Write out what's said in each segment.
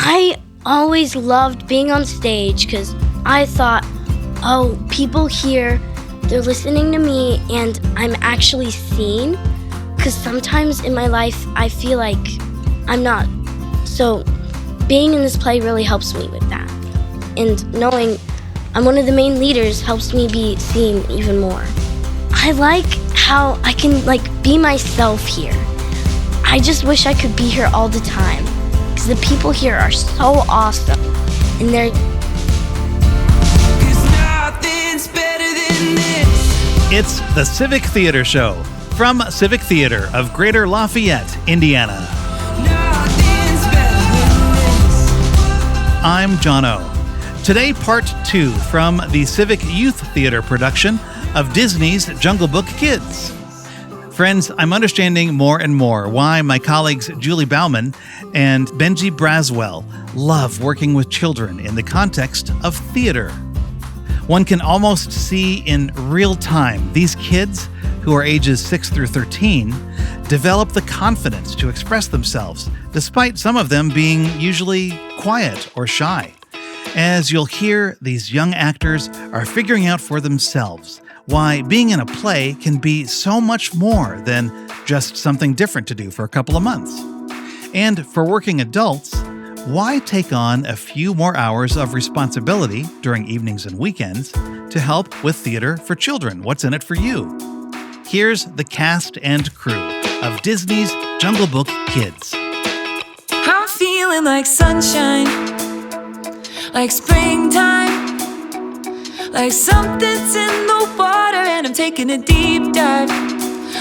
I always loved being on stage because I thought, oh, people here, they're listening to me and I'm actually seen. Because sometimes in my life, I feel like I'm not. So being in this play really helps me with that. And knowing I'm one of the main leaders helps me be seen even more. I like how I can be myself here. I just wish I could be here all the time. Because the people here are so awesome. And they're... It's the Civic Theater Show from Civic Theater of Greater Lafayette, Indiana. I'm John O. Today, part 2 from the Civic Youth Theatre production of Disney's Jungle Book Kids. Friends, I'm understanding more and more why my colleagues Julie Bauman and Benji Braswell love working with children in the context of theater. One can almost see in real time these kids, who are ages 6 through 13, develop the confidence to express themselves, despite some of them being usually quiet or shy. As you'll hear, these young actors are figuring out for themselves why being in a play can be so much more than just something different to do for a couple of months. And for working adults, why take on a few more hours of responsibility during evenings and weekends to help with theater for children? What's in it for you? Here's the cast and crew of Disney's Jungle Book Kids. I'm feeling like sunshine, like springtime, like something's in the water and I'm taking a deep dive.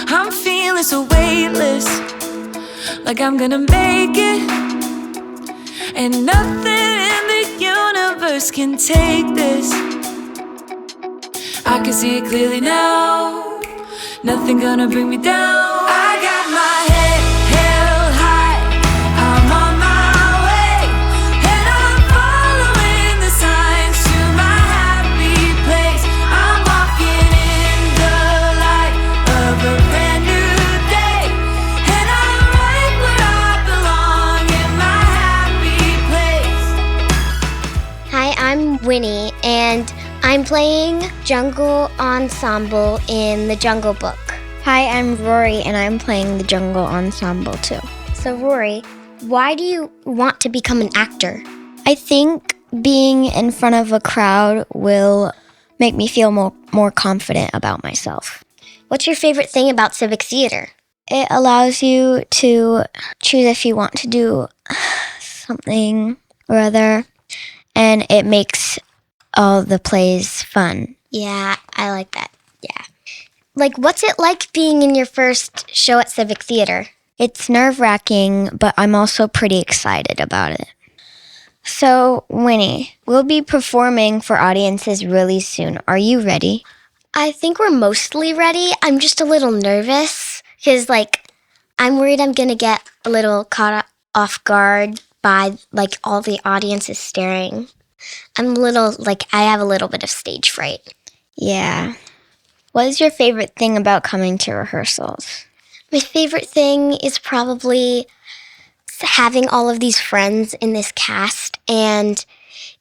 I'm feeling so weightless, like I'm gonna make it. And nothing in the universe can take this. I can see it clearly now. Nothing gonna bring me down. I got my head held high. I'm on my way. And I'm following the signs to my happy place. I'm walking in the light of a brand new day. And I'm right where I belong in my Hi, I'm Winnie, and I'm playing Jungle Ensemble in the Jungle Book. Hi, I'm Rory, and I'm playing the Jungle Ensemble too. So Rory, why do you want to become an actor? I think being in front of a crowd will make me feel more confident about myself. What's your favorite thing about Civic Theater? It allows you to choose if you want to do something or other, and it makes all the plays fun. Yeah, I like that. Yeah. What's it like being in your first show at Civic Theater? It's nerve-wracking, but I'm also pretty excited about it. So, Winnie, we'll be performing for audiences really soon. Are you ready? I think we're mostly ready. I'm just a little nervous because, I'm worried I'm going to get a little caught off guard by, all the audience is staring. I'm a little, I have a little bit of stage fright. Yeah. What is your favorite thing about coming to rehearsals? My favorite thing is probably having all of these friends in this cast, and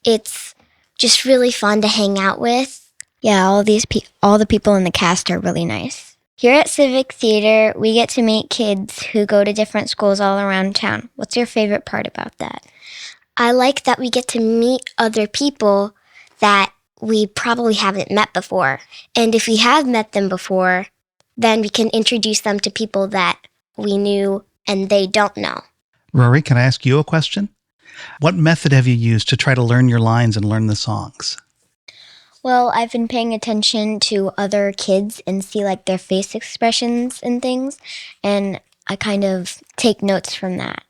it's just really fun to hang out with. Yeah, all the people in the cast are really nice. Here at Civic Theater, we get to meet kids who go to different schools all around town. What's your favorite part about that? I like that we get to meet other people that we probably haven't met before. And if we have met them before, then we can introduce them to people that we knew and they don't know. Rory, can I ask you a question? What method have you used to try to learn your lines and learn the songs? Well, I've been paying attention to other kids and see their face expressions and things, and I kind of take notes from that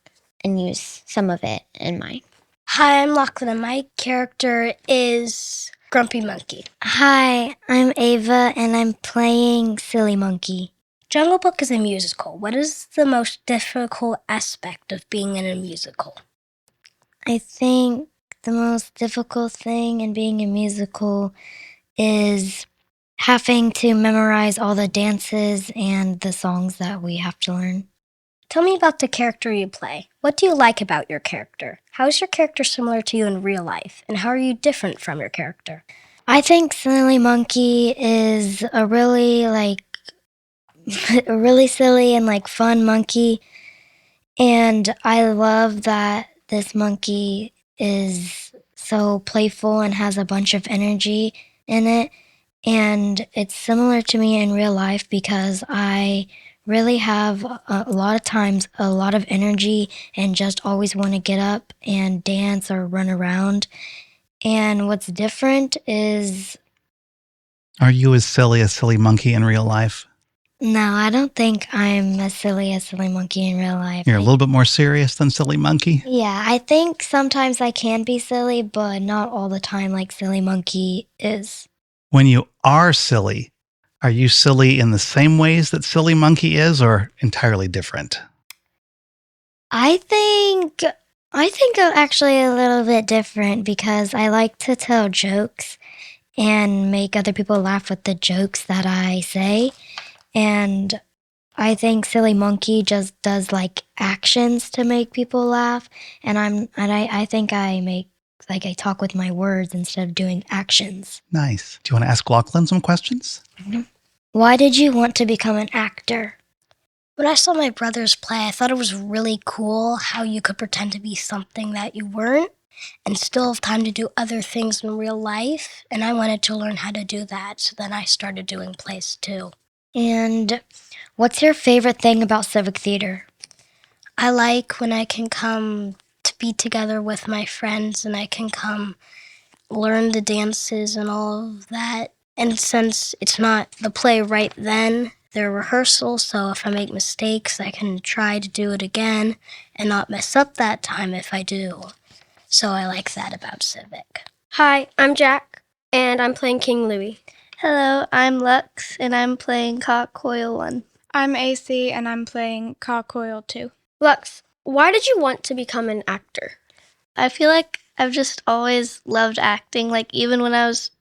and use some of it in mine. Hi, I'm Lachlan, and my character is Grumpy Monkey. Hi, I'm Ava, and I'm playing Silly Monkey. Jungle Book is a musical. What is the most difficult aspect of being in a musical? I think the most difficult thing in being a musical is having to memorize all the dances and the songs that we have to learn. Tell me about the character you play. What do you like about your character? How is your character similar to you in real life? And how are you different from your character? I think Silly Monkey is a really a really silly and fun monkey, and I love that this monkey is so playful and has a bunch of energy in it. And it's similar to me in real life because I really have a lot of times a lot of energy and just always want to get up and dance or run around. And what's different is Are you as silly monkey in real life? no, I don't think I'm as silly monkey in real life. You're a little bit more serious than silly monkey? Yeah, I think sometimes I can be silly, but not all the time like silly monkey is. When you are silly, are you silly in the same ways that silly monkey is or entirely different? I think I'm actually a little bit different because I like to tell jokes and make other people laugh with the jokes that I say. And I think Silly Monkey just does actions to make people laugh, and I think I make I talk with my words instead of doing actions. Nice. Do you want to ask Lachlan some questions? Why did you want to become an actor? When I saw my brothers play, I thought it was really cool how you could pretend to be something that you weren't and still have time to do other things in real life. And I wanted to learn how to do that, so then I started doing plays too. And what's your favorite thing about Civic Theater? I like when I can come to be together with my friends and I can come learn the dances and all of that. And since it's not the play right then, they're rehearsals, so if I make mistakes, I can try to do it again and not mess up that time if I do. So I like that about Civic. Hi, I'm Jack, and I'm playing King Louie. Hello, I'm Lux, and I'm playing Cock Coil 1. I'm AC, and I'm playing Coil 2. Lux, why did you want to become an actor? I feel like I've just always loved acting. Even when I was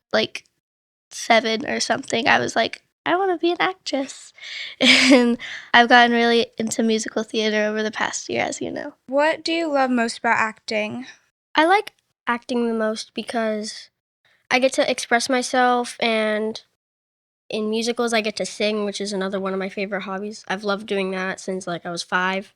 7 or something, I was like, I want to be an actress. And I've gotten really into musical theater over the past year, as you know. What do you love most about acting? I like acting the most because I get to express myself, and in musicals I get to sing, which is another one of my favorite hobbies. I've loved doing that since I was 5.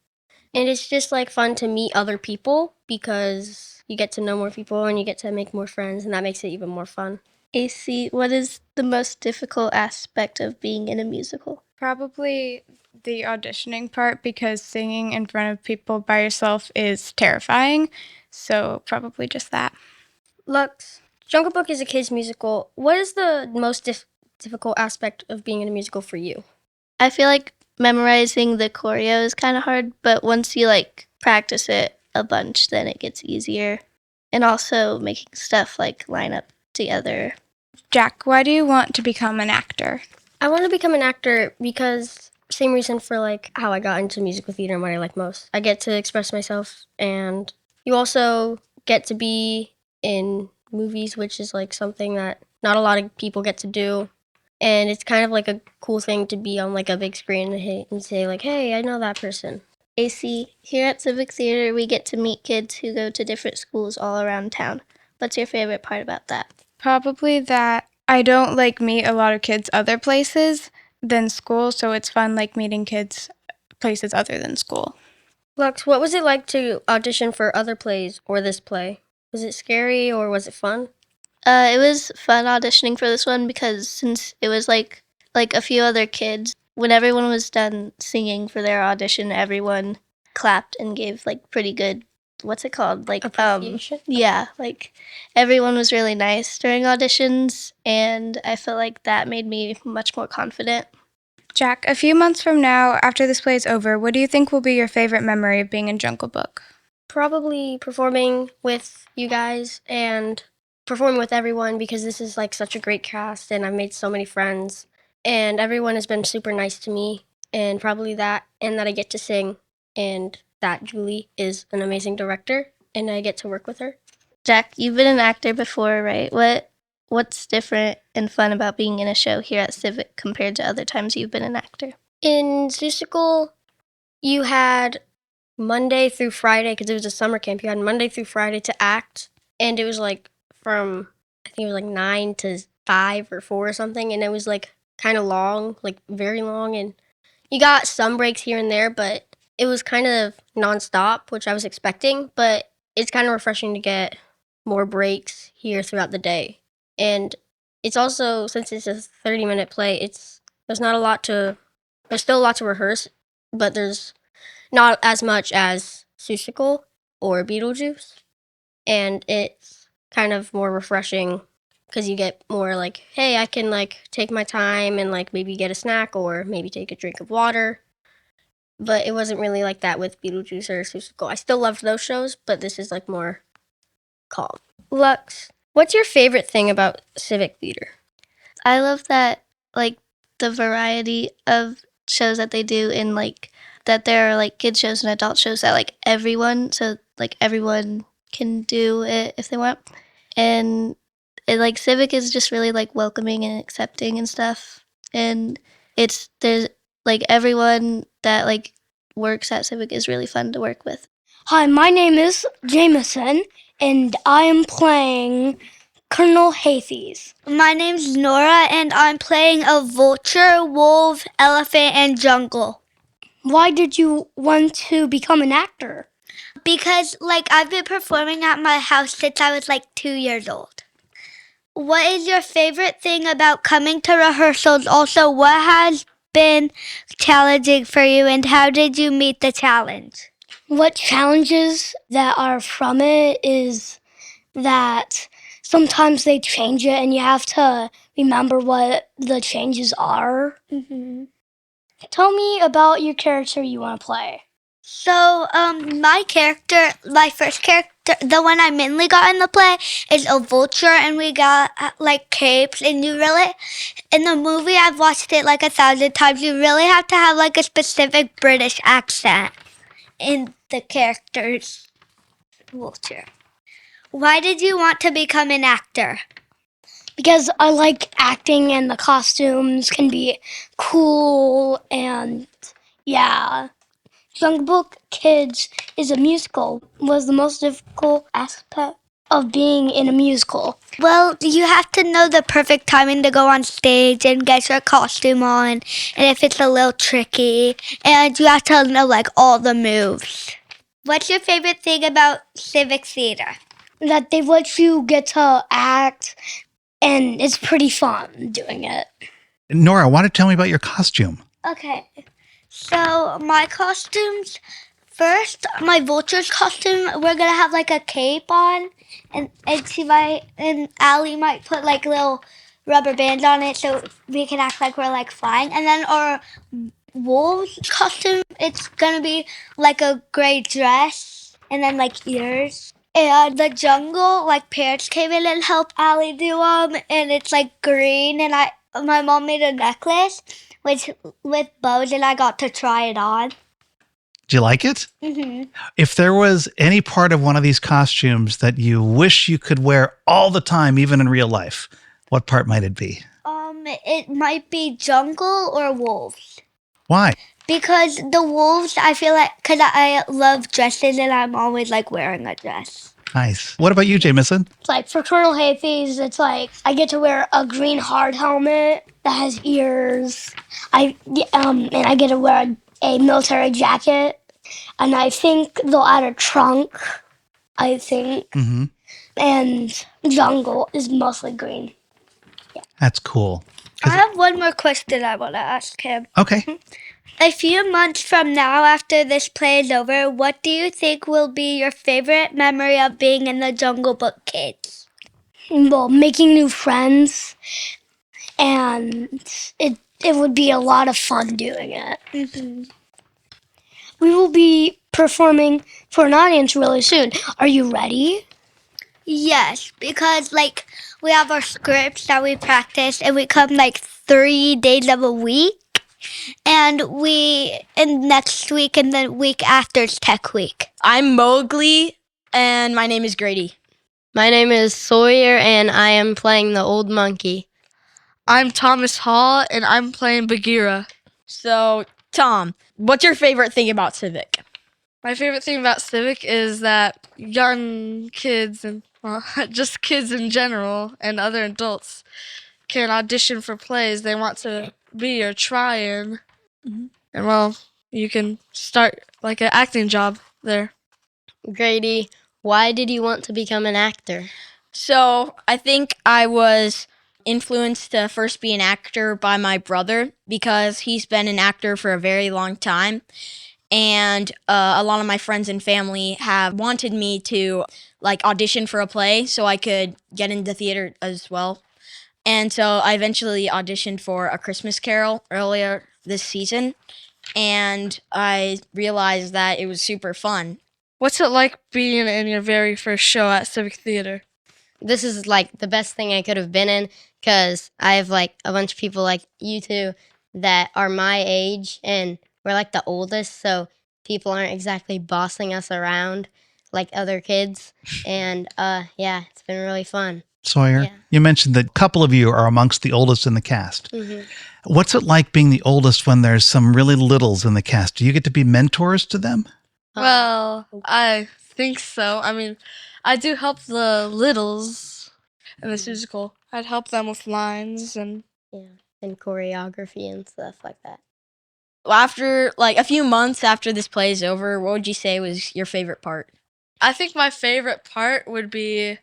And it's just fun to meet other people because you get to know more people and you get to make more friends, and that makes it even more fun. AC, what is the most difficult aspect of being in a musical? Probably the auditioning part, because singing in front of people by yourself is terrifying. So probably just that. Lux, Jungle Book is a kids' musical. What is the most difficult aspect of being in a musical for you? I feel like memorizing the choreo is kind of hard, but once you practice it a bunch, then it gets easier. And also making stuff line up together. Jack, why do you want to become an actor? I want to become an actor because same reason for how I got into musical theater and what I like most. I get to express myself, and you also get to be in movies, which is something that not a lot of people get to do. And it's kind of a cool thing to be on a big screen and say hey, I know that person. AC, here at Civic Theater, we get to meet kids who go to different schools all around town. What's your favorite part about that? Probably that I don't meet a lot of kids other places than school, so it's fun meeting kids places other than school. Lux, what was it like to audition for other plays or this play? Was it scary or was it fun? It was fun auditioning for this one because since it was a few other kids, when everyone was done singing for their audition, everyone clapped and gave pretty good, what's it called? Appreciation? Yeah, everyone was really nice during auditions, and I felt like that made me much more confident. Jack, a few months from now, after this play is over, what do you think will be your favorite memory of being in Jungle Book? Probably performing with you guys and performing with everyone, because this is such a great cast and I've made so many friends and everyone has been super nice to me, and probably that, and that I get to sing, and that Julie is an amazing director and I get to work with her. Jack, you've been an actor before, right? What's different and fun about being in a show here at Civic compared to other times you've been an actor? In Seussical, you had Monday through Friday, because it was a summer camp. You had Monday through Friday to act, and it was like from, I think it was like 9 to 5 or 4 or something, and it was like kind of long, like very long, and you got some breaks here and there, but it was kind of nonstop, which I was expecting, but it's kind of refreshing to get more breaks here throughout the day. And it's also, since it's a 30-minute play, there's not a lot to, there's still a lot to rehearse, but there's not as much as Seussical or Beetlejuice. And it's kind of more refreshing because you get more like, hey, I can like take my time and like maybe get a snack or maybe take a drink of water. But it wasn't really like that with Beetlejuice or Seussical. I still loved those shows, but this is like more calm. Lux, what's your favorite thing about Civic Theater? I love that, like, the variety of shows that they do, and like that there are like kid shows and adult shows that like everyone can do it if they want. And it, like, Civic is just really like welcoming and accepting and stuff. And there's like everyone that like works at Civic is really fun to work with. Hi, my name is Jameson, and I am playing Colonel Hafees. My name's Nora, and I'm playing a vulture, wolf, elephant, and jungle. Why did you want to become an actor? Because, I've been performing at my house since I was, 2 years old. What is your favorite thing about coming to rehearsals? Also, what has been challenging for you, and how did you meet the challenge? What challenges that are from it is that sometimes they change it and you have to remember what the changes are. Mm-hmm. Tell me about your character you want to play. So, my first character, the one I mainly got in the play, is a vulture, and we got, capes, and in the movie, I've watched it, 1,000 times, you really have to have, a specific British accent in the character's vulture. Why did you want to become an actor? Because I like acting and the costumes can be cool, and yeah. Jungle Book Kids is a musical. Was the most difficult aspect of being in a musical? Well, you have to know the perfect timing to go on stage and get your costume on, and if it's a little tricky, and you have to know all the moves. What's your favorite thing about Civic Theater? That they let you get to act, and it's pretty fun doing it. Nora, why don't you tell me about your costume? Okay, so my costumes, first, my vulture's costume, we're gonna have a cape on, and Allie might put little rubber bands on it so we can act like we're flying. And then our wolf's costume, it's gonna be a gray dress and then ears. And the jungle, parents came in and helped Allie do them, and it's green, and my mom made a necklace with bows, and I got to try it on. Do you like it? Mm-hmm. If there was any part of one of these costumes that you wish you could wear all the time, even in real life, what part might it be? It might be jungle or wolves. Why? Because the wolves, I feel because I love dresses and I'm always wearing a dress. Nice. What about you, Jameson? For Colonel Hafees, it's I get to wear a green hard helmet that has ears. And I get to wear a military jacket, and I think they'll add a trunk. I think, and jungle is mostly green. Yeah. That's cool. I have one more question I want to ask him. Okay. A few months from now, after this play is over, what do you think will be your favorite memory of being in the Jungle Book Kids? Well, making new friends, and it would be a lot of fun doing it. Mm-hmm. We will be performing for an audience really soon. Are you ready? Yes, because we have our scripts that we practice, and we come 3 days of a week. And next week and the week after is Tech Week. I'm Mowgli, and my name is Grady. My name is Sawyer, and I am playing the old monkey. I'm Thomas Hall, and I'm playing Bagheera. So Tom, what's your favorite thing about Civic? My favorite thing about Civic is that young kids and just kids in general and other adults can audition for plays they want to be or try in. Mhm. And well, you can start like an acting job there. Grady, why did you want to become an actor? So I think I was influenced to first be an actor by my brother because he's been an actor for a very long time. And a lot of my friends and family have wanted me to like audition for a play so I could get into theater as well. And so I eventually auditioned for A Christmas Carol earlier this season, and I realized that it was super fun. What's it like being in your very first show at Civic Theater? This is like the best thing I could have been in because I have like a bunch of people like you two that are my age and we're like the oldest, so people aren't exactly bossing us around like other kids. And yeah, it's been really fun. Sawyer, Yeah. you mentioned that a couple of you are amongst the oldest in the cast. Mm-hmm. What's it like being the oldest when there's some really littles in the cast? Do you get to be mentors to them? Well, I think so. I mean, I do help the littles in this musical. I'd help them with lines and And choreography and stuff like that. After like a few months after this play is over, what would you say was your favorite part? I think my favorite part would be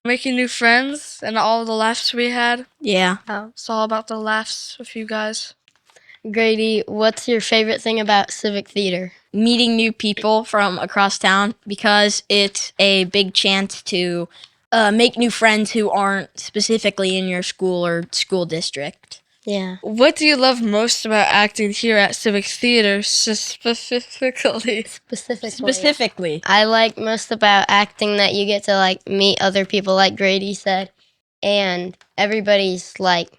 making new friends and all the laughs we had. Yeah. It's all about the laughs with you guys. Grady, what's your favorite thing about Civic Theater? Meeting new people from across town because it's a big chance to make new friends who aren't specifically in your school or school district. Yeah. What do you love most about acting here at Civic Theater specifically? Specifically. I like most about acting that you get to like meet other people like Grady said, and everybody's like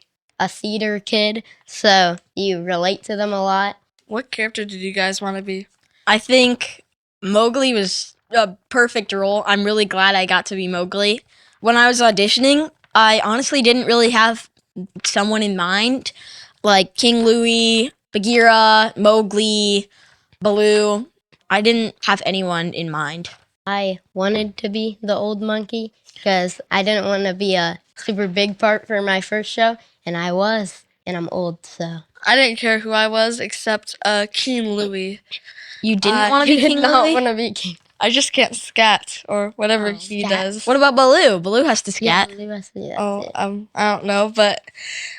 a theater kid, so you relate to them a lot. What character did you guys want to be? I think Mowgli was a perfect role. I'm really glad I got to be Mowgli. When I was auditioning, I honestly didn't really have someone in mind. Like King Louie, Bagheera, Mowgli, Baloo. I didn't have anyone in mind. I wanted to be the old monkey because I didn't want to be a super big part for my first show, and I was, and I'm old, so. I didn't care who I was except King Louie. You didn't want to be King did not Louie? want to be king. I just can't scat or whatever he does. What about Baloo? Baloo has to scat. Yeah, that's it. I don't know, but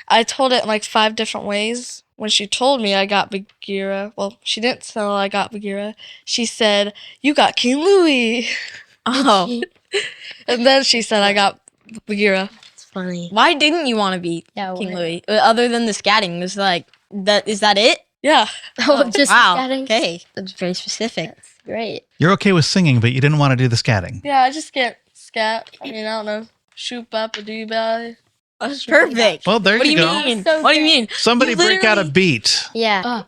I told it in like 5 different ways. When she told me I got Bagheera, well, she didn't tell I got Bagheera. She said, "You got King Louie." Oh. And then she said I got Bagheera. It's funny. Why didn't you want to be King Louie? Other than the scatting, was like that. Is that it? Yeah. Oh, just wow. scatting? Okay, that's very specific. That's great. You're okay with singing, but you didn't want to do the scatting. Yeah, I just can't scat. I mean, I don't know. Shoop up a doo bye. That's perfect. Well, there What do you you go. mean? What do you mean? Somebody You break out a literally- beat. Yeah.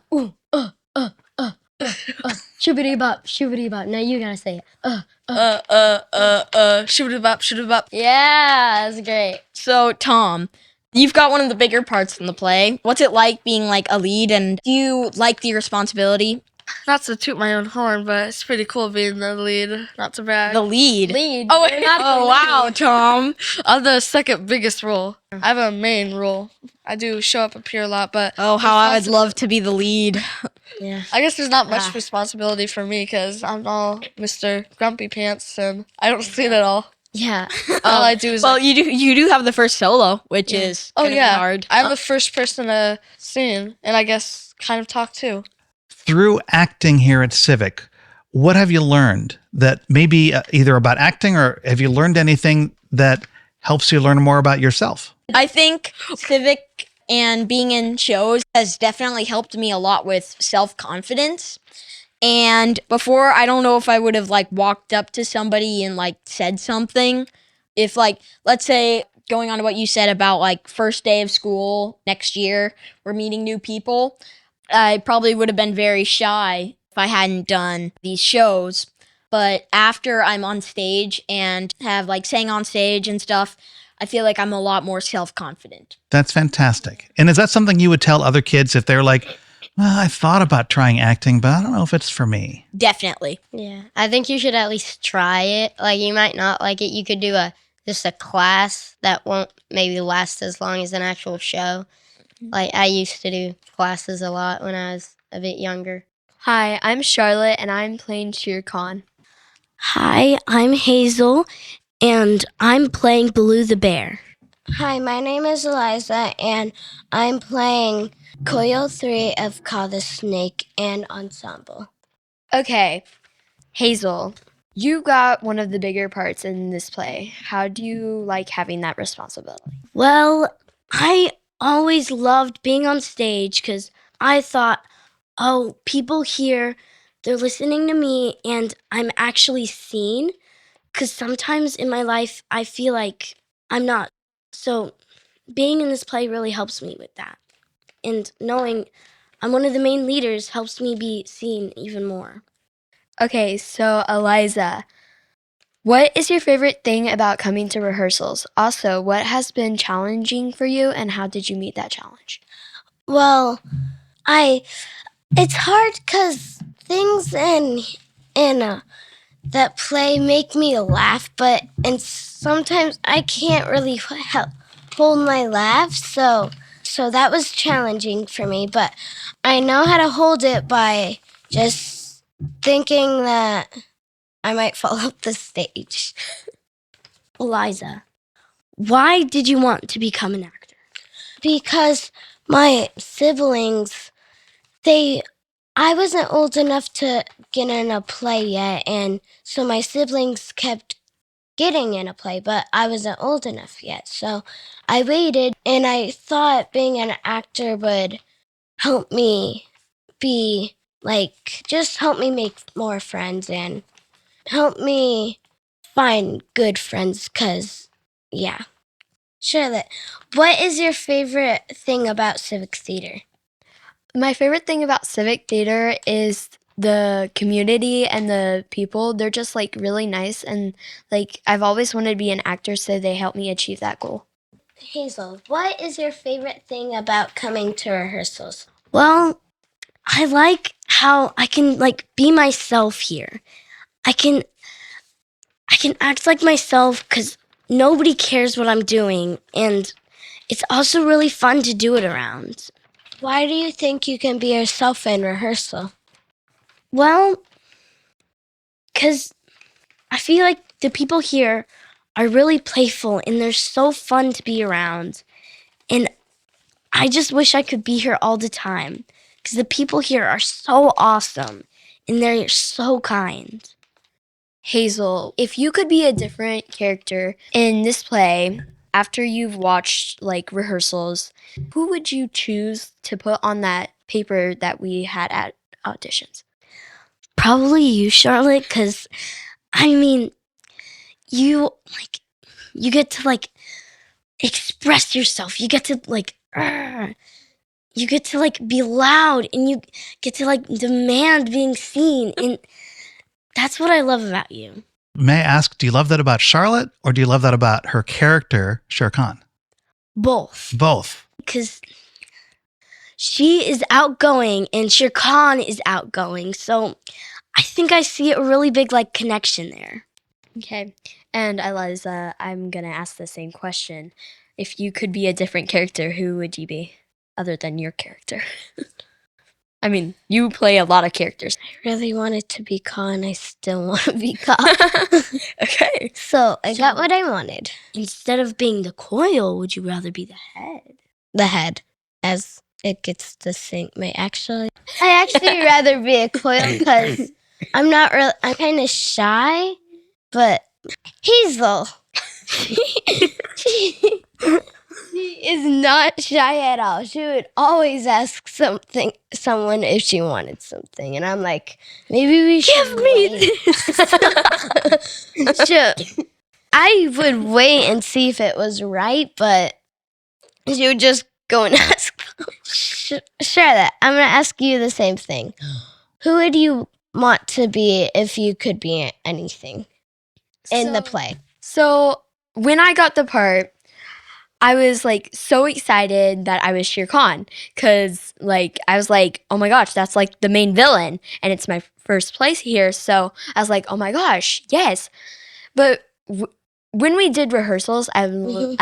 Shoobity bop, shoobity bop. Now you gotta say it. Shoot bop. Yeah, that's great. So, Tom, you've got one of the bigger parts in the play. What's it like being like a lead, and do you like the responsibility? Not to toot my own horn, but it's pretty cool being the lead. Not to brag. The lead. Lead. Oh, You're not the Oh, lead. wow, Tom. I'm the second biggest role. I have a main role. I do show up, appear a lot, but Oh, how I would love to be the lead. Yeah. I guess there's not much responsibility for me because I'm all Mr. Grumpy Pants and I don't sing at all. Yeah. All I do is Well, you do have the first solo, which is oh gonna be yeah, hard. I'm the first person to sing and I guess kind of talk too. Through acting here at Civic, what have you learned that maybe either about acting, or have you learned anything that helps you learn more about yourself? I think Civic and being in shows has definitely helped me a lot with self-confidence. And before, I don't know if I would have like walked up to somebody and like said something. If like, let's say, going on to what you said about like first day of school next year, we're meeting new people, I probably would have been very shy if I hadn't done these shows. But after I'm on stage and have like sang on stage and stuff, I feel like I'm a lot more self-confident. That's fantastic. And is that something you would tell other kids if they're like, Well, I thought about trying acting, but I don't know if it's for me. Definitely. Yeah, I think you should at least try it. Like, you might not like it. You could do just a class that won't maybe last as long as an actual show. Like, I used to do classes a lot when I was a bit younger. Hi, I'm Charlotte, and I'm playing Shere Khan. Hi, I'm Hazel, and I'm playing Baloo the bear. Hi, my name is Eliza, and I'm playing Coil 3 of Ka the Snake and Ensemble. Okay, Hazel, you got one of the bigger parts in this play. How do you like having that responsibility? Well, I always loved being on stage because I thought, oh, people here, they're listening to me, and I'm actually seen. Because sometimes in my life, I feel like I'm not. So being in this play really helps me with that. And knowing I'm one of the main leaders helps me be seen even more. Okay, so Eliza, what is your favorite thing about coming to rehearsals? Also, what has been challenging for you, and how did you meet that challenge? Well, it's hard because things in that play make me laugh, and sometimes I can't really hold my laugh, so that was challenging for me, but I know how to hold it by just thinking that I might fall off the stage. Eliza, why did you want to become an actor? Because my siblings, I wasn't old enough to get in a play yet, and so my siblings kept getting in a play, but I wasn't old enough yet. So I waited, and I thought being an actor would help me help me make more friends and help me find good friends, because, yeah. Charlotte, what is your favorite thing about Civic Theater? My favorite thing about Civic Theater is the community and the people. They're just like really nice, and like I've always wanted to be an actor, so they helped me achieve that goal. Hazel, what is your favorite thing about coming to rehearsals? Well, I like how I can be myself here. I can act like myself because nobody cares what I'm doing, and it's also really fun to do it around. Why do you think you can be yourself in rehearsal? Well, because I feel like the people here are really playful and they're so fun to be around. And I just wish I could be here all the time because the people here are so awesome and they're so kind. Hazel, if you could be a different character in this play after you've watched like rehearsals, who would you choose to put on that paper that we had at auditions? Probably you, Charlotte, because I mean, you get to express yourself. You get to you get to be loud, and you get to demand being seen, and that's what I love about you. May I ask, do you love that about Charlotte, or do you love that about her character, Shere Khan? Both. Both. Because she is outgoing and Shere Khan is outgoing. So I think I see a really big connection there. Okay. And Eliza, I'm going to ask the same question. If you could be a different character, who would you be other than your character? I mean, you play a lot of characters. I really wanted to be Ka, and I still want to be Ka. Okay. So I got what I wanted. Instead of being the coil, would you rather be the head? The head, as it gets to sink me. I actually rather be a coil because I'm kind of shy, but Hazel, she is not shy at all. She would always ask someone if she wanted something, and I'm like, maybe we should give me this. Sure. I would wait and see if it was right, but she would just go and ask. Charlotte, I'm going to ask you the same thing. Who would you want to be if you could be anything in the play? So when I got the part, I was like so excited that I was Shere Khan because like I was like, oh my gosh, that's like the main villain and it's my first place here. So I was like, oh my gosh, yes. But when we did rehearsals, I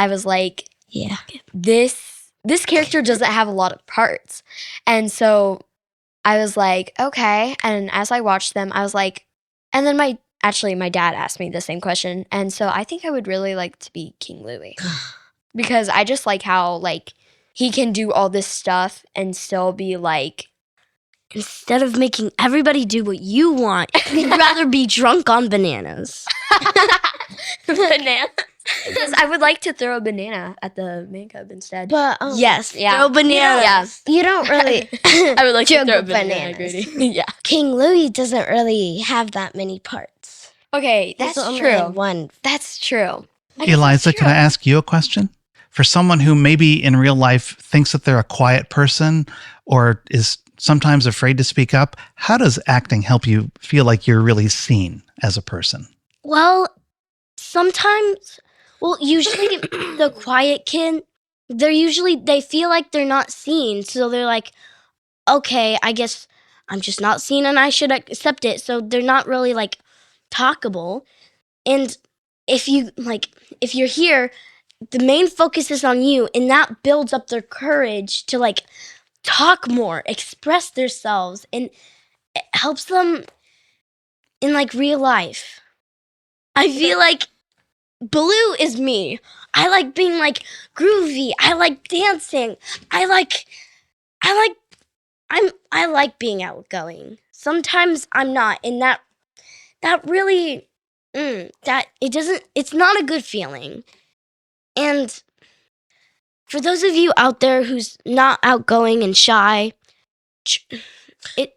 was like, Yeah. this character doesn't have a lot of parts. And so I was like, okay. And as I watched them, I was like, and then my dad asked me the same question. And so I think I would really like to be King Louis because I just like how like he can do all this stuff and still be like, Instead of making everybody do what you want, you'd rather be drunk on bananas. banana. Because I would like to throw a banana at the man cub instead. But yes, yeah. throw bananas. Yeah. You don't really I would like to throw a juggle banana. bananas. Grady. Yeah. King Louis doesn't really have that many parts. Okay, There's that's only true. one. That's true. Eliza, can I ask you a question? For someone who maybe in real life thinks that they're a quiet person or is sometimes afraid to speak up, how does acting help you feel like you're really seen as a person? Well, usually the quiet kid, they feel like they're not seen. So they're like, okay, I guess I'm just not seen and I should accept it. So they're not really like talkable. And if you're here, the main focus is on you and that builds up their courage to like talk more, express themselves, and it helps them in like real life. I feel like Blue is me. I like being like groovy. I like dancing. I like being outgoing. Sometimes I'm not, and that really it's not a good feeling. And for those of you out there who's not outgoing and shy,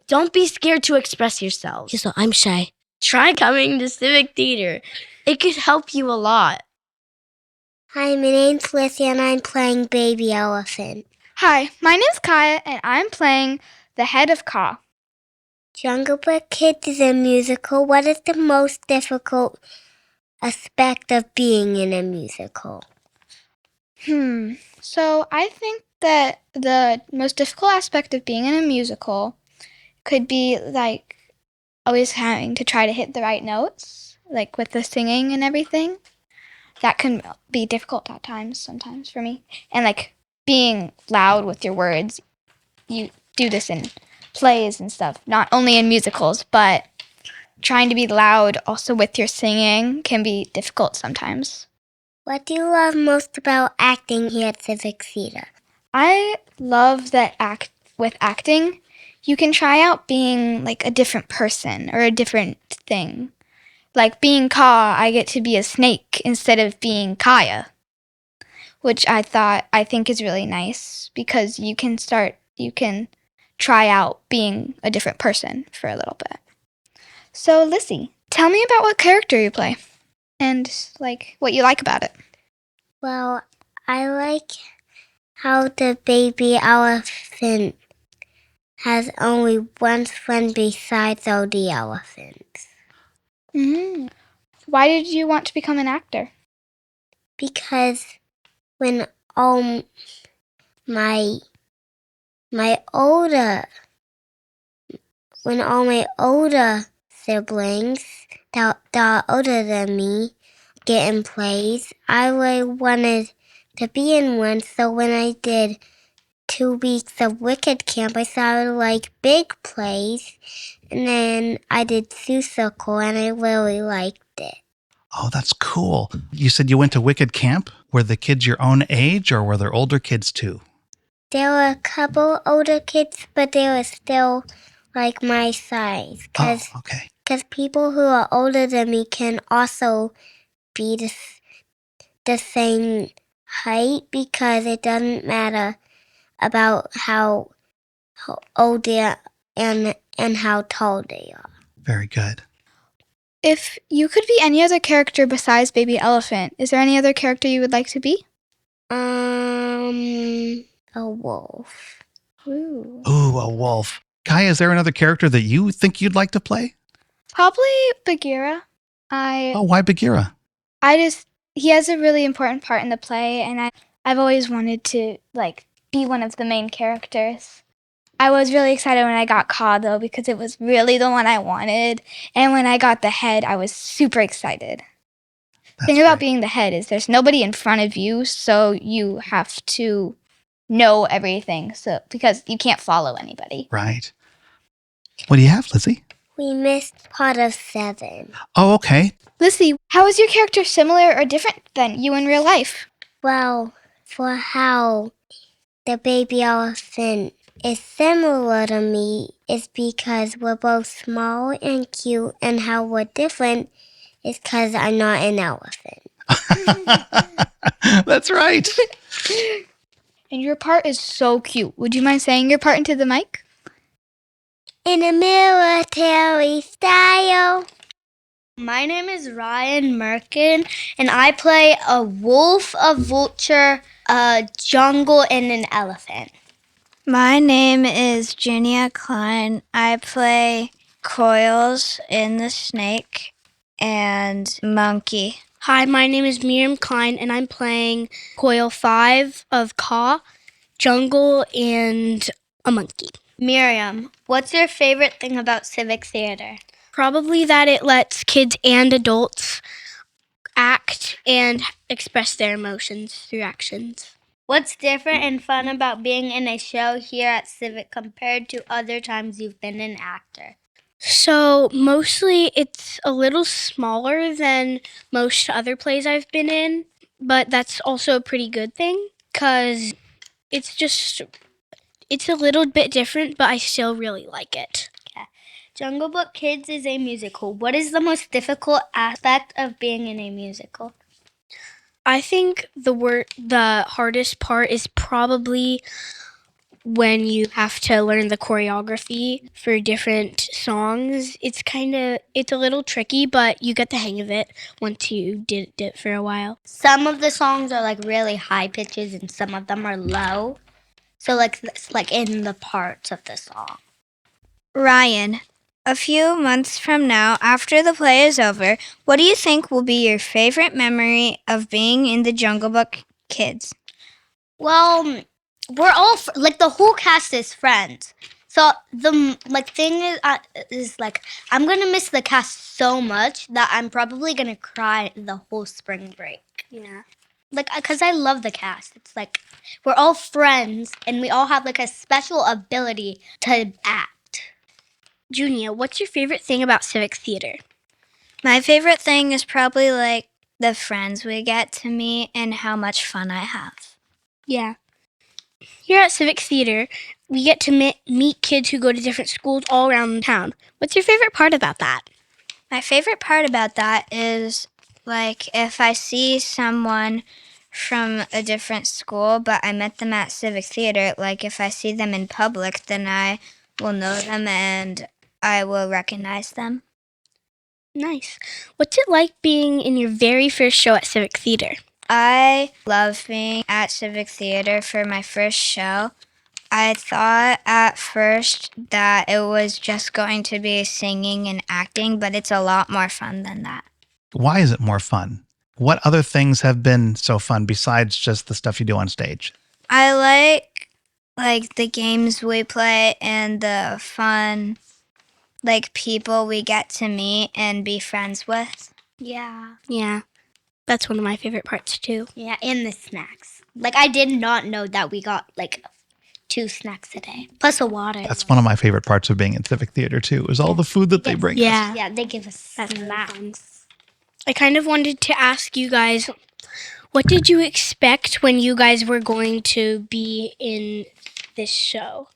don't be scared to express yourself. So I'm shy. Try coming to Civic Theater. It could help you a lot. Hi, my name's Lissy and I'm playing Baby Elephant. Hi, my name's Kaya and I'm playing the head of Ka. Jungle Book Kids is a musical. What is the most difficult aspect of being in a musical? So I think that the most difficult aspect of being in a musical could be like always having to try to hit the right notes, like with the singing and everything. That can be difficult at times, sometimes for me. And like being loud with your words. You do this in plays and stuff, not only in musicals, but trying to be loud also with your singing can be difficult sometimes. What do you love most about acting here at Civic Theatre? I love that with acting, you can try out being like a different person or a different thing. Like being Ka, I get to be a snake instead of being Kaya, which I think is really nice because you can try out being a different person for a little bit. So, Lissy, tell me about what character you play and like what you like about it. Well, I like how the baby elephant has only one friend besides all the elephants. Mm-hmm. Why did you want to become an actor? Because when all my older siblings that are older than me get in plays, I really wanted to be in one. So when I did 2 weeks of Wicked Camp, I started like big plays, and then I did Sue Circle, and I really liked it. Oh, that's cool. You said you went to Wicked Camp? Were the kids your own age or were there older kids too? There were a couple older kids, but they were still like my size. Okay. Because people who are older than me can also be the same height, because it doesn't matter about how old they are and how tall they are. Very good. If you could be any other character besides Baby Elephant, is there any other character you would like to be? A wolf. Ooh. Ooh, a wolf. Kai, is there another character that you think you'd like to play? Probably Bagheera. Oh, why Bagheera? He has a really important part in the play, and I've always wanted to like be one of the main characters. I was really excited when I got Ka though because it was really the one I wanted. And when I got the head, I was super excited. The thing about being the head is there's nobody in front of you, so you have to know everything. So because you can't follow anybody. Right. What do you have, Lizzie? We missed part of 7. Oh, okay. Lizzie, how is your character similar or different than you in real life? Well, for how the baby elephant is similar to me is because we're both small and cute, and how we're different is because I'm not an elephant. That's right. And your part is so cute. Would you mind saying your part into the mic? In a military style. My name is Ryan Merkin, and I play a wolf, a vulture, a jungle, and an elephant. My name is Junia Klein. I play Coils in the Snake and Monkey. Hi, my name is Miriam Klein, and I'm playing Coil 5 of Ka, Jungle, and a monkey. Miriam, what's your favorite thing about Civic Theatre? Probably that it lets kids and adults act and express their emotions through actions. What's different and fun about being in a show here at Civic compared to other times you've been an actor? So mostly it's a little smaller than most other plays I've been in, but that's also a pretty good thing because it's a little bit different, but I still really like it. Jungle Book Kids is a musical. What is the most difficult aspect of being in a musical? I think the hardest part is probably when you have to learn the choreography for different songs. It's a little tricky, but you get the hang of it once you did it for a while. Some of the songs are like really high pitches and some of them are low. So like in the parts of the song. Ryan, a few months from now, after the play is over, what do you think will be your favorite memory of being in the Jungle Book Kids? Well, we're all the whole cast is friends. So the thing is I'm gonna miss the cast so much that I'm probably gonna cry the whole spring break. Yeah. Because I love the cast. It's like we're all friends and we all have like a special ability to act. Junia, what's your favorite thing about Civic Theatre? My favorite thing is probably like the friends we get to meet and how much fun I have. Yeah. Here at Civic Theatre, we get to meet kids who go to different schools all around town. What's your favorite part about that? My favorite part about that is like if I see someone from a different school, but I met them at Civic Theatre, like if I see them in public, then I will know them and I will recognize them. Nice. What's it like being in your very first show at Civic Theatre? I love being at Civic Theatre for my first show. I thought at first that it was just going to be singing and acting, but it's a lot more fun than that. Why is it more fun? What other things have been so fun besides just the stuff you do on stage? I like the games we play and the fun people we get to meet and be friends with. Yeah. Yeah. That's one of my favorite parts too. Yeah, and the snacks. I did not know that we got 2 snacks a day. Plus a water. That's one of my favorite parts of being in Civic Theatre too, is all the food that they bring us. Yeah, they give us snacks. I kind of wanted to ask you guys, what did you expect when you guys were going to be in this show?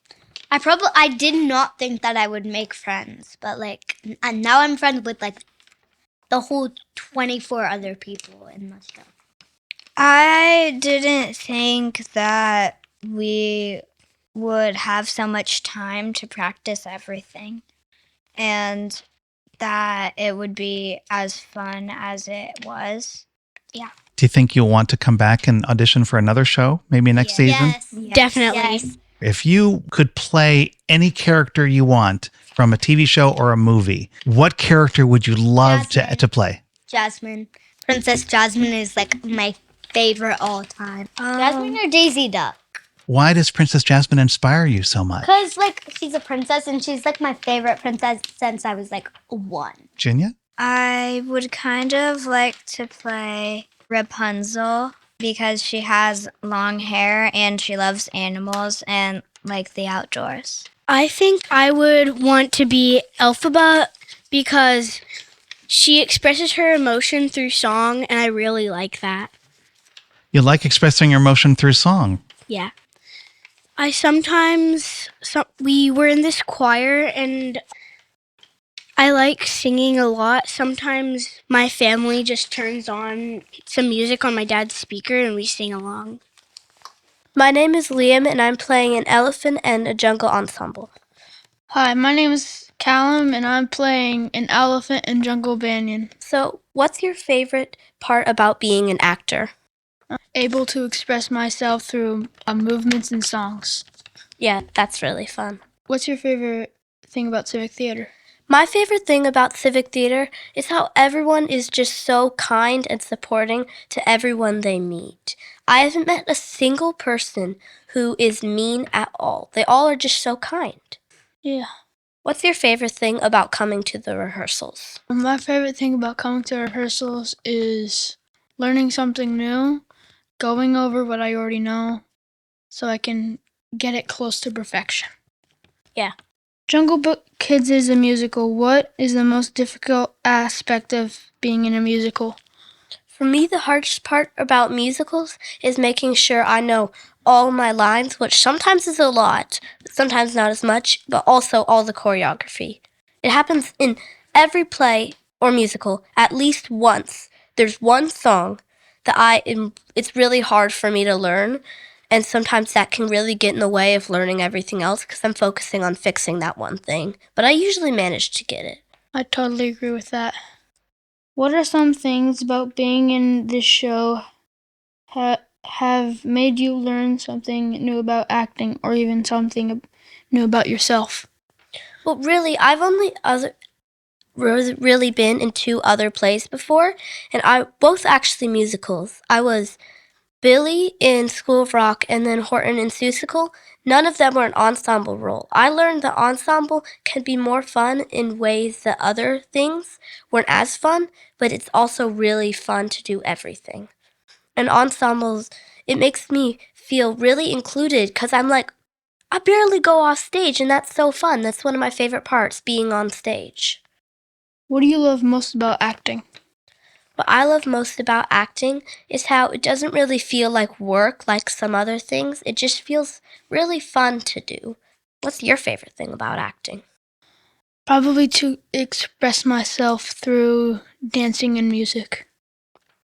I did not think that I would make friends, but and now I'm friends with the whole 24 other people in the show. I didn't think that we would have so much time to practice everything and that it would be as fun as it was. Yeah. Do you think you'll want to come back and audition for another show, maybe next season? Yes. Definitely. Yes. If you could play any character you want from a TV show or a movie, what character would you love to play? Jasmine. Princess Jasmine is my favorite all time. Jasmine or Daisy Duck? Why does Princess Jasmine inspire you so much? Because, like, she's a princess and she's, like, my favorite princess since I was, like, 1. Jinya? I would kind of like to play Rapunzel because she has long hair and she loves animals and, like, the outdoors. I think I would want to be Elphaba because she expresses her emotion through song, and I really like that. You like expressing your emotion through song. Yeah. We were in this choir, and I like singing a lot. Sometimes my family just turns on some music on my dad's speaker, and we sing along. My name is Liam, and I'm playing an elephant and a jungle ensemble. Hi, my name is Callum, and I'm playing an elephant and jungle banyan. So, what's your favorite part about being an actor? Able to express myself through movements and songs. Yeah, that's really fun. What's your favorite thing about Civic Theatre? My favorite thing about Civic Theatre is how everyone is just so kind and supporting to everyone they meet. I haven't met a single person who is mean at all. They all are just so kind. Yeah. What's your favorite thing about coming to the rehearsals? My favorite thing about coming to rehearsals is learning something new, going over what I already know, so I can get it close to perfection. Yeah. Jungle Book Kids is a musical. What is the most difficult aspect of being in a musical? For me, the hardest part about musicals is making sure I know all my lines, which sometimes is a lot, but sometimes not as much, but also all the choreography. It happens in every play or musical at least once. There's one song that it's really hard for me to learn, and sometimes that can really get in the way of learning everything else because I'm focusing on fixing that one thing. But I usually manage to get it. I totally agree with that. What are some things about being in this show have made you learn something new about acting or even something new about yourself? Well, really, I've only really been in 2 other plays before, and both actually musicals. I was Billy in School of Rock and then Horton in Seussical. None of them were an ensemble role. I learned that ensemble can be more fun in ways that other things weren't as fun, but it's also really fun to do everything. And ensembles, it makes me feel really included because I'm like, I barely go off stage, and that's so fun. That's one of my favorite parts, being on stage. What do you love most about acting? What I love most about acting is how it doesn't really feel like work like some other things. It just feels really fun to do. What's your favorite thing about acting? Probably to express myself through dancing and music.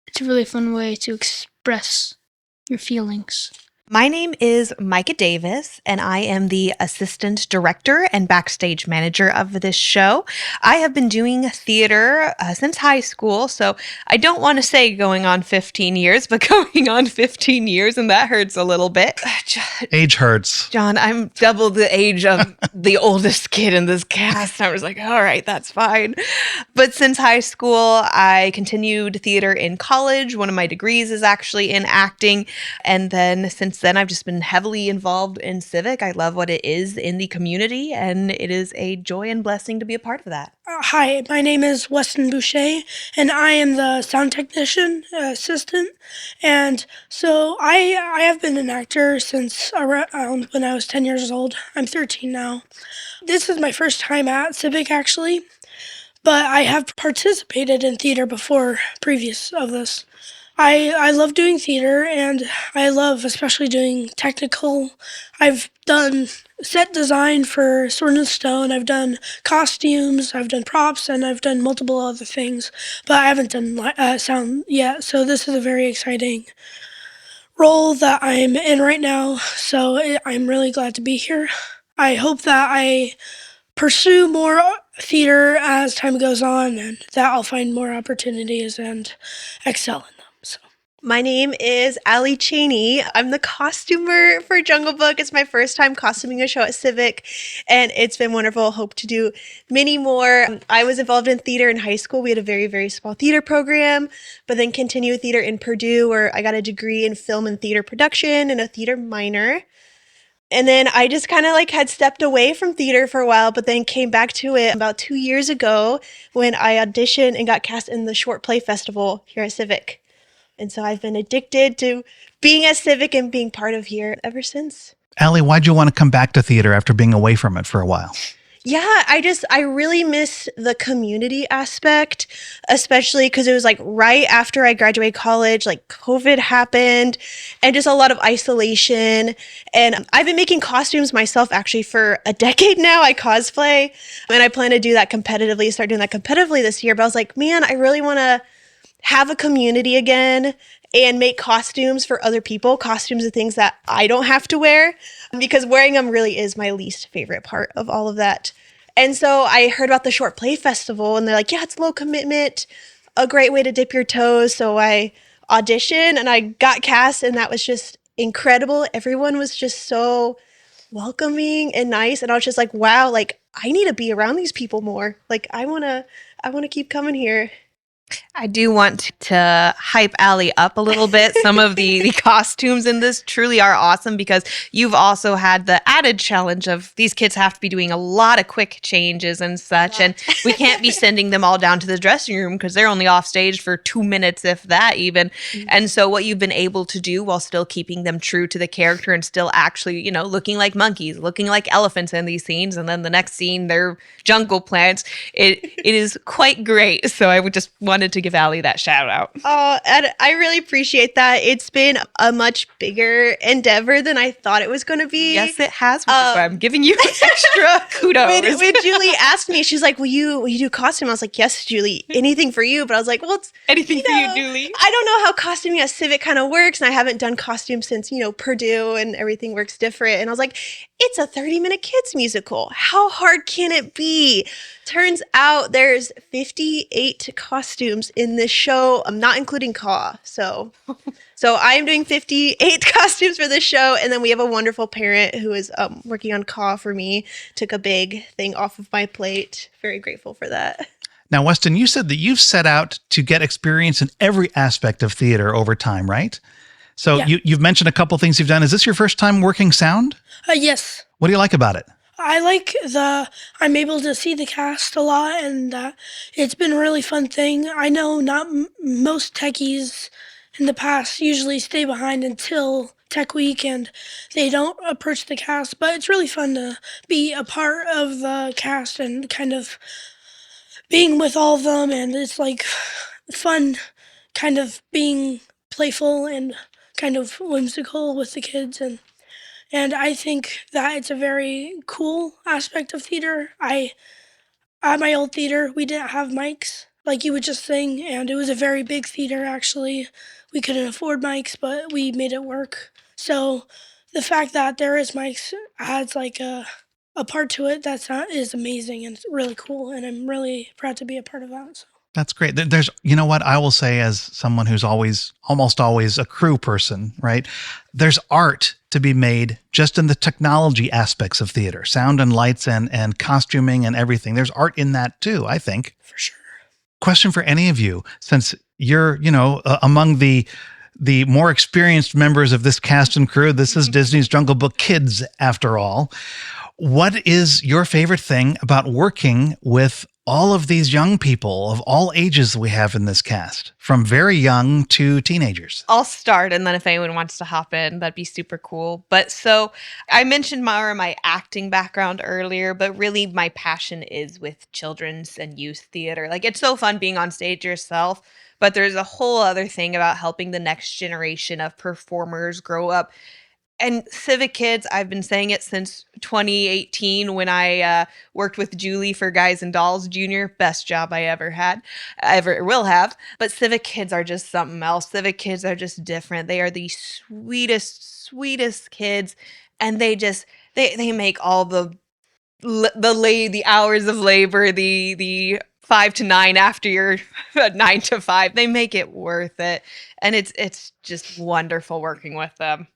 It's a really fun way to express your feelings. My name is Micah Davis, and I am the assistant director and backstage manager of this show. I have been doing theater since high school, so I don't want to say going on 15 years, but going on 15 years, and that hurts a little bit. Age hurts. John, I'm double the age of the oldest kid in this cast. I was like, all right, that's fine. But since high school, I continued theater in college. One of my degrees is actually in acting, and then since then I've just been heavily involved in Civic. I love what it is in the community, and it is a joy and blessing to be a part of that. Hi, my name is Weston Boucher, and I am the sound technician assistant. And so I have been an actor since around when I was 10 years old. I'm 13 now. This is my first time at Civic, actually, but I have participated in theater before previous of this. I love doing theater, and I love especially doing technical. I've done set design for Sword and Stone. I've done costumes, I've done props, and I've done multiple other things, but I haven't done sound yet. So this is a very exciting role that I'm in right now. So I'm really glad to be here. I hope that I pursue more theater as time goes on, and that I'll find more opportunities and excel in them. So My name is Allie Cheney. I'm the costumer for Jungle Book. It's my first time costuming a show at Civic, and it's been wonderful. Hope to do many more. I was involved in theater in high school. We had a very, very small theater program, but then continued theater in Purdue, where I got a degree in film and theater production and a theater minor. And then I just kind of like had stepped away from theater for a while, but then came back to it about 2 years ago when I auditioned and got cast in the short play festival here at Civic. And so I've been addicted to being at Civic and being part of here ever since. Allie, why'd you want to come back to theater after being away from it for a while? Yeah, I really miss the community aspect, especially because it was like right after I graduated college, like COVID happened and just a lot of isolation. And I've been making costumes myself actually for a decade now. I cosplay and I plan to do that competitively, start doing that competitively this year. But I was like, man, I really want to have a community again and make costumes for other people, costumes of things that I don't have to wear, because wearing them really is my least favorite part of all of that. And so I heard about the short play festival and they're like, yeah, it's low commitment, a great way to dip your toes. So I auditioned and I got cast and that was just incredible. Everyone was just so welcoming and nice. And I was just like, wow, like I need to be around these people more. Like I want to keep coming here. I do want to hype Allie up a little bit. Some of the costumes in this truly are awesome because you've also had the added challenge of these kids have to be doing a lot of quick changes and such. And we can't be sending them all down to the dressing room because they're only off stage for 2 minutes, if that even. Mm-hmm. And so what you've been able to do while still keeping them true to the character and still actually, you know, looking like monkeys, looking like elephants in these scenes. And then the next scene, they're jungle plants. It is quite great. So I would just wanted to give Allie that shout out. Oh, and I really appreciate that. It's been a much bigger endeavor than I thought it was going to be. Yes, it has, which is why I'm giving you extra kudos. When Julie asked me, she's like, will you do costume? I was like, yes, Julie, anything for you. But I was like, well, it's anything for you, Julie. I don't know how costuming at Civic kind of works. And I haven't done costumes since, Purdue and everything works different. And I was like, it's a 30-minute kids musical. How hard can it be? Turns out there's 58 costumes in this show. I'm not including Caw. So I am doing 58 costumes for this show. And then we have a wonderful parent who is working on Caw for me. Took a big thing off of my plate. Very grateful for that. Now, Weston, you said that you've set out to get experience in every aspect of theater over time, right? So yeah. You've mentioned a couple things you've done. Is this your first time working sound? Yes. What do you like about it? I like I'm able to see the cast a lot, and it's been a really fun thing. I know not most techies in the past usually stay behind until Tech Week, and they don't approach the cast, but it's really fun to be a part of the cast and kind of being with all of them, and it's like fun kind of being playful and kind of whimsical with the kids, and I think that it's a very cool aspect of theater. At my old theater, we didn't have mics, like you would just sing, and it was a very big theater, actually. We couldn't afford mics, but we made it work. So the fact that there is mics adds like a part to it is amazing, and it's really cool, and I'm really proud to be a part of that. So. That's great. There's, you know what I will say as someone who's almost always a crew person, right? There's art to be made just in the technology aspects of theater, sound and lights and costuming and everything. There's art in that too, I think. For sure. Question for any of you, since you're, among the more experienced members of this cast and crew. This is Disney's Jungle Book Kids, after all. What is your favorite thing about working with all of these young people of all ages we have in this cast, from very young to teenagers? I'll start, and then if anyone wants to hop in, that'd be super cool. But so I mentioned my acting background earlier, but really my passion is with children's and youth theater. Like, it's so fun being on stage yourself, but there's a whole other thing about helping the next generation of performers grow up. And Civic Kids, I've been saying it since 2018 when I worked with Julie for Guys and Dolls Jr. Best job I ever will have. But Civic Kids are just something else. Civic Kids are just different. They are the sweetest kids. And they make all the hours of labor, the 5 to 9 after your 9 to 5. They make it worth it. And it's just wonderful working with them.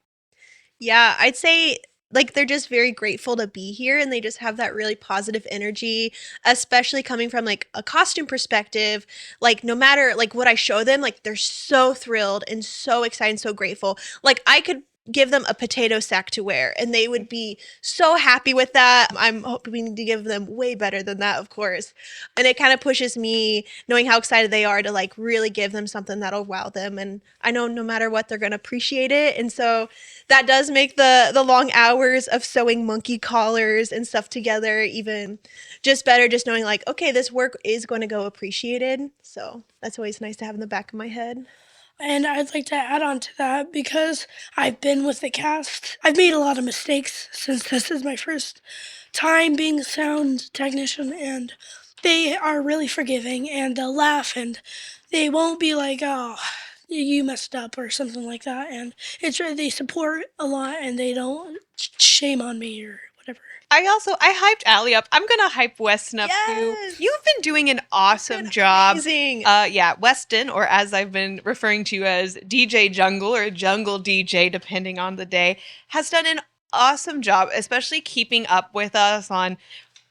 Yeah, I'd say like they're just very grateful to be here and they just have that really positive energy, especially coming from like a costume perspective. Like no matter like what I show them, like they're so thrilled and so excited and so grateful. Like I could give them a potato sack to wear and they would be so happy with that. I'm hoping to give them way better than that, of course. And it kind of pushes me knowing how excited they are to like really give them something that'll wow them. And I know no matter what, they're going to appreciate it. And so that does make the long hours of sewing monkey collars and stuff together even just better, just knowing like, okay, this work is going to go appreciated. So that's always nice to have in the back of my head. And I'd like to add on to that because I've been with the cast. I've made a lot of mistakes since this is my first time being a sound technician, and they are really forgiving and they'll laugh and they won't be like, oh, you messed up or something like that. And they support a lot and they don't shame on me or whatever. I hyped Allie up. I'm gonna hype Weston up too. You've been doing an awesome job. Amazing. Yeah, Weston, or as I've been referring to you as DJ Jungle or Jungle DJ, depending on the day, has done an awesome job, especially keeping up with us on.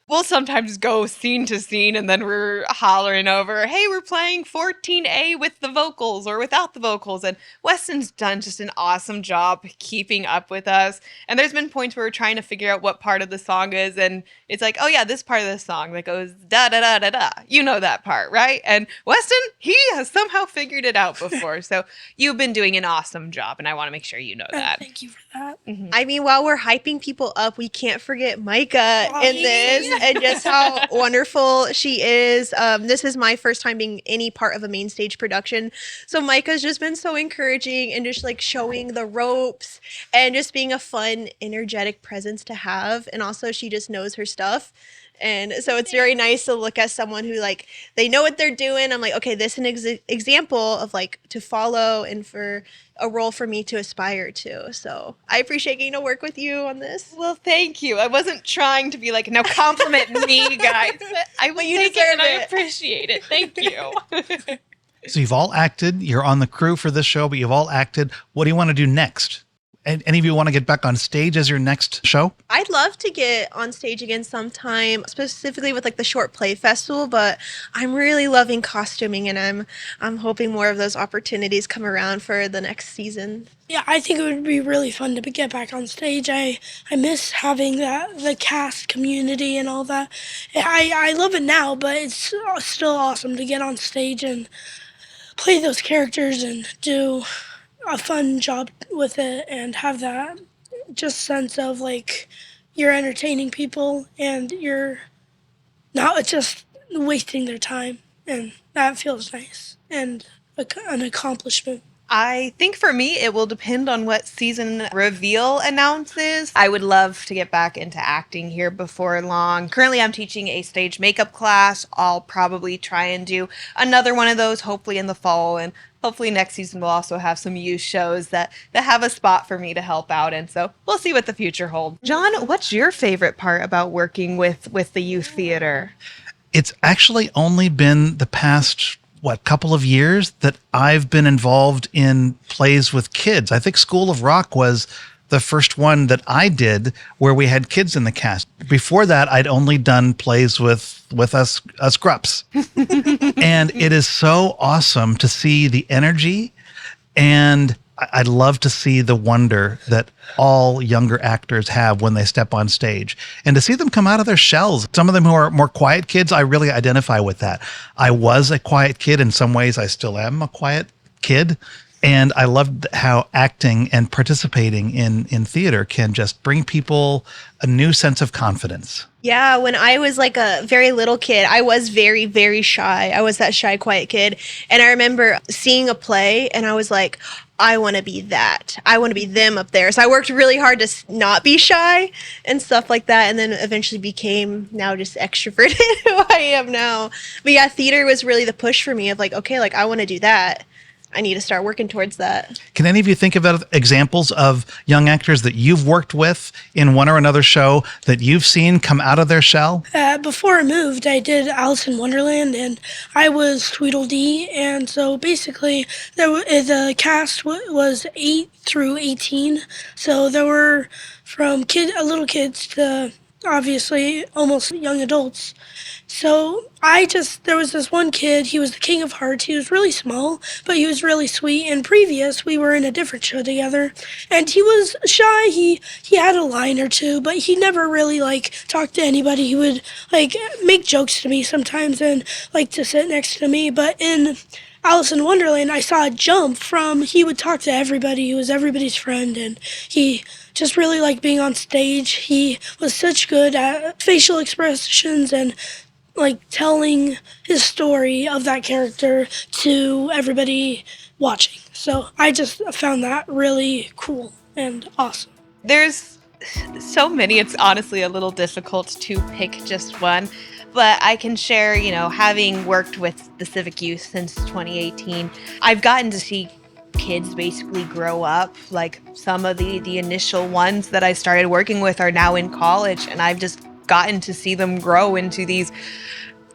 We'll sometimes go scene to scene and then we're hollering over, hey, we're playing 14A with the vocals or without the vocals. And Weston's done just an awesome job keeping up with us. And there's been points where we're trying to figure out what part of the song is. And it's like, oh, yeah, this part of the song that goes da da da da da. You know that part, right? And Weston, he has somehow figured it out before. So you've been doing an awesome job. And I want to make sure you know that. Thank you for that. Mm-hmm. I mean, while we're hyping people up, we can't forget Micah in this and just how wonderful she is. This is my first time being any part of a main stage production. So Micah's just been so encouraging and just like showing the ropes and just being a fun, energetic presence to have. And also she just knows her stuff. And so it's very nice to look at someone who like, they know what they're doing. I'm like, okay, this is an example of like to follow and for a role for me to aspire to. So I appreciate getting to work with you on this. Well, thank you. I wasn't trying to be like, now compliment me, guys. But you deserve it. I appreciate it. Thank you. So you've all acted. You're on the crew for this show, but you've all acted. What do you want to do next? Any of you want to get back on stage as your next show? I'd love to get on stage again sometime, specifically with like the short play festival, but I'm really loving costuming and I'm hoping more of those opportunities come around for the next season. Yeah, I think it would be really fun to get back on stage. I miss having the cast community and all that. I love it now, but it's still awesome to get on stage and play those characters and do a fun job with it and have that just sense of like you're entertaining people and you're not just wasting their time, and that feels nice and an accomplishment. I think for me, it will depend on what season reveal announces. I would love to get back into acting here before long. Currently, I'm teaching a stage makeup class. I'll probably try and do another one of those, hopefully in the fall. And hopefully next season we'll also have some youth shows that have a spot for me to help out in. So we'll see what the future holds. John, what's your favorite part about working with the youth theater? It's actually only been the past couple of years that I've been involved in plays with kids. I think School of Rock was the first one that I did where we had kids in the cast. Before that, I'd only done plays with us grups. And it is so awesome to see the energy, and I'd love to see the wonder that all younger actors have when they step on stage and to see them come out of their shells. Some of them who are more quiet kids, I really identify with that. I was a quiet kid. In some ways, I still am a quiet kid. And I loved how acting and participating in theater can just bring people a new sense of confidence. Yeah, when I was like a very little kid, I was very, very shy. I was that shy, quiet kid. And I remember seeing a play and I was like, I want to be that. I want to be them up there. So I worked really hard to not be shy and stuff like that. And then eventually became now just extroverted who I am now. But yeah, theater was really the push for me of like, okay, like I want to do that. I need to start working towards that. Can any of you think of examples of young actors that you've worked with in one or another show that you've seen come out of their shell? Before I moved, I did Alice in Wonderland, and I was Tweedledee. And so basically, the cast was 8 through 18. So there were from little kids to obviously almost young adults. So there was this one kid, he was the King of Hearts. He was really small, but he was really sweet. And previous, we were in a different show together, and he was shy. He had a line or two, but he never really, talked to anybody. He would, make jokes to me sometimes and like to sit next to me. But in Alice in Wonderland, I saw a jump he would talk to everybody. He was everybody's friend, and he just really liked being on stage. He was such good at facial expressions and telling his story of that character to everybody watching. So I just found that really cool and awesome. There's so many, it's honestly a little difficult to pick just one. But I can share, having worked with the Civic Youth since 2018, I've gotten to see kids basically grow up. Like some of the initial ones that I started working with are now in college, and I've just gotten to see them grow into these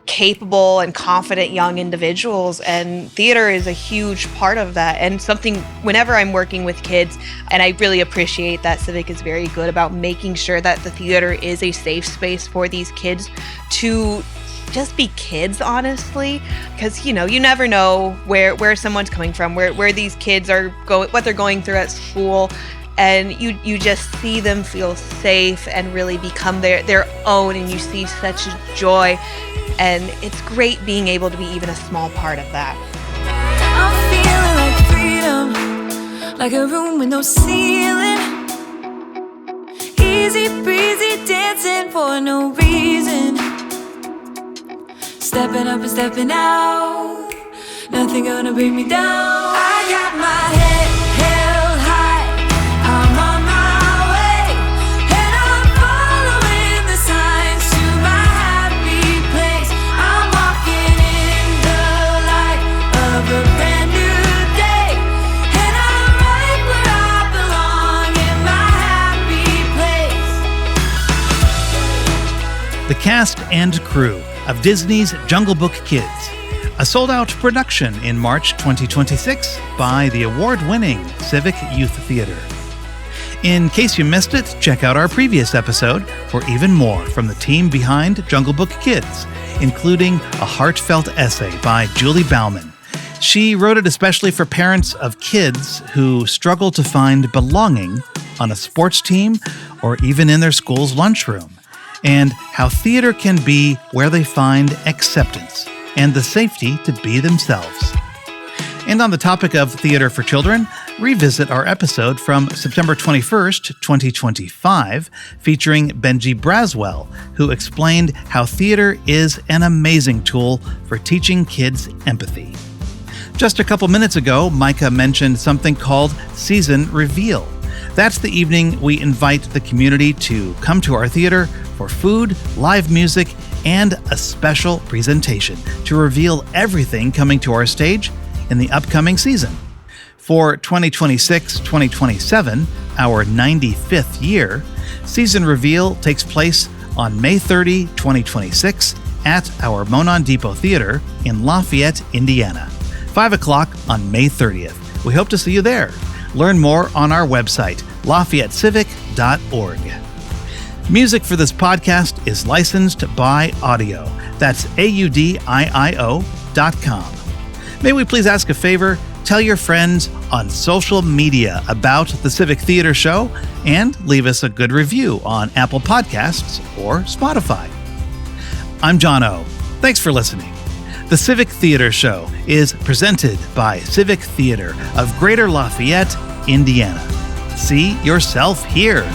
capable and confident young individuals, and theater is a huge part of that. And something, whenever I'm working with kids, and I really appreciate that Civic is very good about making sure that the theater is a safe space for these kids to just be kids, honestly, because you never know where someone's coming from, where these kids are going, what they're going through at school. And you just see them feel safe and really become their own, and you see such joy. And it's great being able to be even a small part of that. I'm feeling like freedom, like a room with no ceiling. Easy breezy dancing for no reason. Stepping up and stepping out, nothing gonna bring me down. I got my head held high, I'm on my way, and I'm following the signs to my happy place. I'm walking in the light of a brand new day, and I'm right where I belong in my happy place. The cast and crew of Disney's Jungle Book Kids, a sold-out production in March 2026 by the award-winning Civic Youth Theatre. In case you missed it, check out our previous episode for even more from the team behind Jungle Book Kids, including a heartfelt essay by Julie Bauman. She wrote it especially for parents of kids who struggle to find belonging on a sports team or even in their school's lunchroom, and how theater can be where they find acceptance and the safety to be themselves. And on the topic of theater for children, revisit our episode from September 21st, 2025, featuring Benji Braswell, who explained how theater is an amazing tool for teaching kids empathy. Just a couple minutes ago, Micah mentioned something called Season Reveal. That's the evening we invite the community to come to our theater for food, live music, and a special presentation to reveal everything coming to our stage in the upcoming season. For 2026-2027, our 95th year, Season Reveal takes place on May 30, 2026 at our Monon Depot Theater in Lafayette, Indiana. 5 o'clock on May 30th. We hope to see you there. Learn more on our website, LafayetteCivic.org. Music for this podcast is licensed by Audio. That's AUDIIO.com. May we please ask a favor? Tell your friends on social media about the Civic Theater Show and leave us a good review on Apple Podcasts or Spotify. I'm John O. Thanks for listening. The Civic Theater Show is presented by Civic Theater of Greater Lafayette, Indiana. See yourself here.